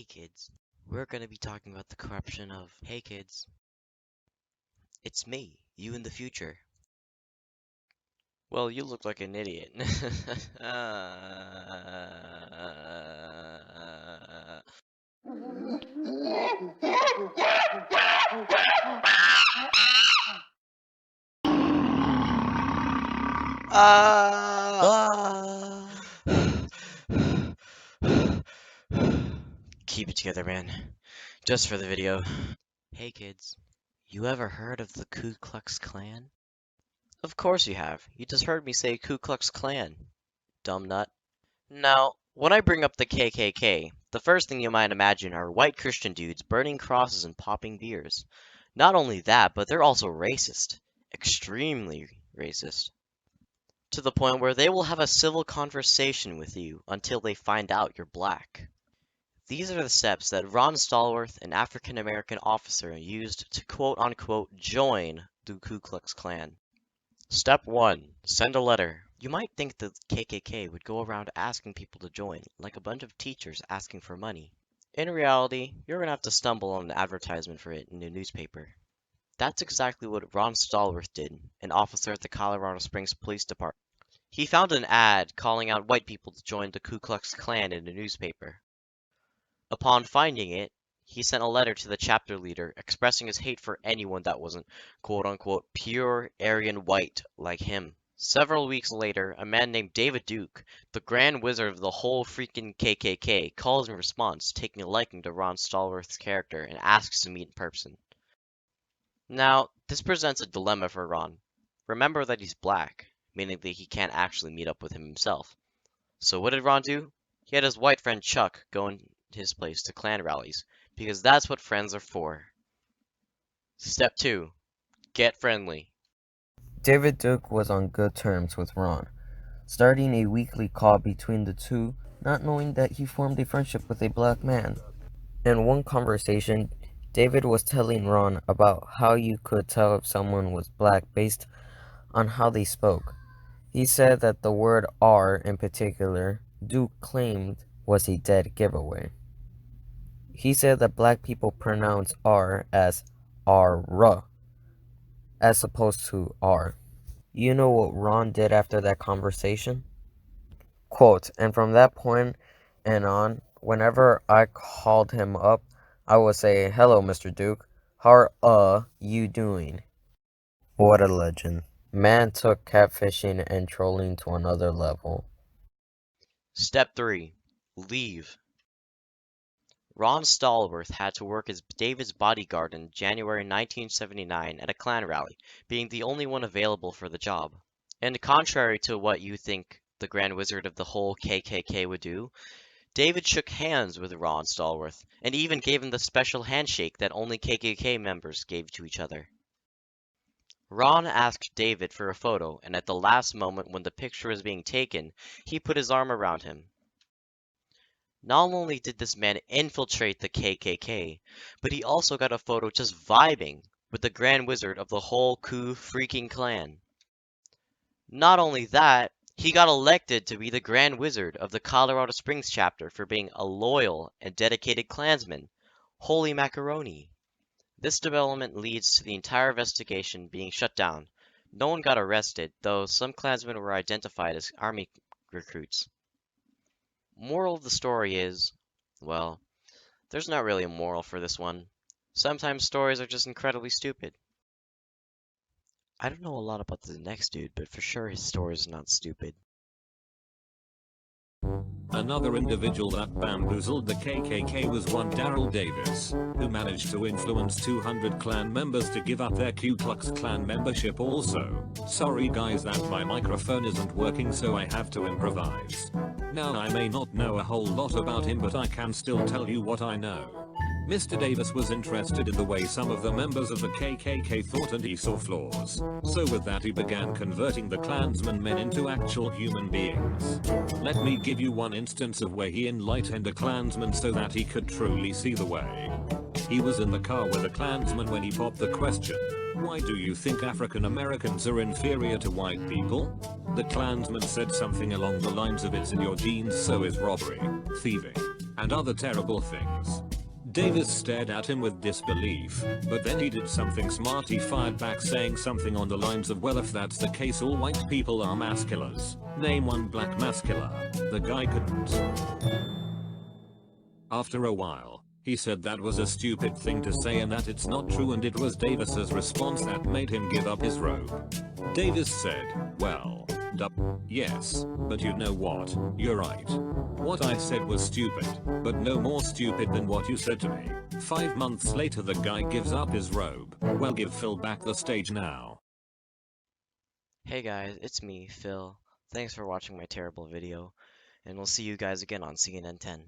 Hey kids, we're gonna be talking about the corruption of. Hey kids, it's me, you in the future. Well, you look like an idiot. Ah! Keep it together, man. Just for the video. Hey kids, you ever heard of the Ku Klux Klan? Of course you have. You just heard me say Ku Klux Klan, dumb nut. Now, when I bring up the KKK, the first thing you might imagine are white Christian dudes burning crosses and popping beers. Not only that, but they're also racist. Extremely racist. To the point where they will have a civil conversation with you until they find out you're black. These are the steps that Ron Stallworth, an African American officer, used to quote-unquote join the Ku Klux Klan. Step 1. Send a letter. You might think the KKK would go around asking people to join, like a bunch of teachers asking for money. In reality, you're gonna have to stumble on an advertisement for it in a newspaper. That's exactly what Ron Stallworth did, an officer at the Colorado Springs Police Department. He found an ad calling out white people to join the Ku Klux Klan in a newspaper. Upon finding it, he sent a letter to the chapter leader expressing his hate for anyone that wasn't quote-unquote pure Aryan white like him. Several weeks later, a man named David Duke, the grand wizard of the whole freaking KKK, calls in response, taking a liking to Ron Stallworth's character and asks to meet in person. Now, this presents a dilemma for Ron. Remember that he's black, meaning that he can't actually meet up with him himself. So what did Ron do? He had his white friend Chuck go in his place to Klan rallies, because that's what friends are for. Step 2. Get friendly. David Duke was on good terms with Ron, starting a weekly call between the two, not knowing that he formed a friendship with a black man. In one conversation, David was telling Ron about how you could tell if someone was black based on how they spoke. He said that the word R in particular, Duke claimed was a dead giveaway. He said that black people pronounce R as R, as opposed to R. You know what Ron did after that conversation? Quote, and from that point and on, whenever I called him up, I would say, hello, Mr. Duke. How are you doing? What a legend. Man took catfishing and trolling to another level. Step 3. Leave. Ron Stallworth had to work as David's bodyguard in January 1979 at a Klan rally, being the only one available for the job. And contrary to what you think the Grand Wizard of the whole KKK would do, David shook hands with Ron Stallworth, and even gave him the special handshake that only KKK members gave to each other. Ron asked David for a photo, and at the last moment when the picture was being taken, he put his arm around him. Not only did this man infiltrate the KKK, but he also got a photo just vibing with the Grand Wizard of the whole Ku freaking Klan. Not only that, he got elected to be the Grand Wizard of the Colorado Springs chapter for being a loyal and dedicated Klansman. Holy macaroni. This development leads to the entire investigation being shut down. No one got arrested, though some Klansmen were identified as army recruits. Moral of the story is, well, there's not really a moral for this one. Sometimes stories are just incredibly stupid. I don't know a lot about the next dude, but for sure his story is not stupid. Another individual that bamboozled the KKK was one Daryl Davis, who managed to influence 200 Klan members to give up their Ku Klux Klan membership also. Sorry guys that my microphone isn't working so I have to improvise. Now I may not know a whole lot about him but I can still tell you what I know. Mr. Davis was interested in the way some of the members of the KKK thought and he saw flaws. So with that he began converting the Klansmen men into actual human beings. Let me give you one instance of where he enlightened a Klansman so that he could truly see the way. He was in the car with a Klansman when he popped the question, "Why do you think African Americans are inferior to white people?" The Klansman said something along the lines of "It's in your genes, so is robbery, thieving, and other terrible things. Davis stared at him with disbelief, but then he did something smart. He fired back saying something on the lines of, well, if that's the case, all white people are masculars. Name one black mascular. The guy couldn't. After a while, he said that was a stupid thing to say and that it's not true, and it was Davis's response that made him give up his robe. Davis said, well, yes, but you know what, you're right. What I said was stupid, but no more stupid than what you said to me. 5 months later the guy gives up his robe. Well, give Phil back the stage now. Hey guys, it's me, Phil. Thanks for watching my terrible video, and we'll see you guys again on CNN 10.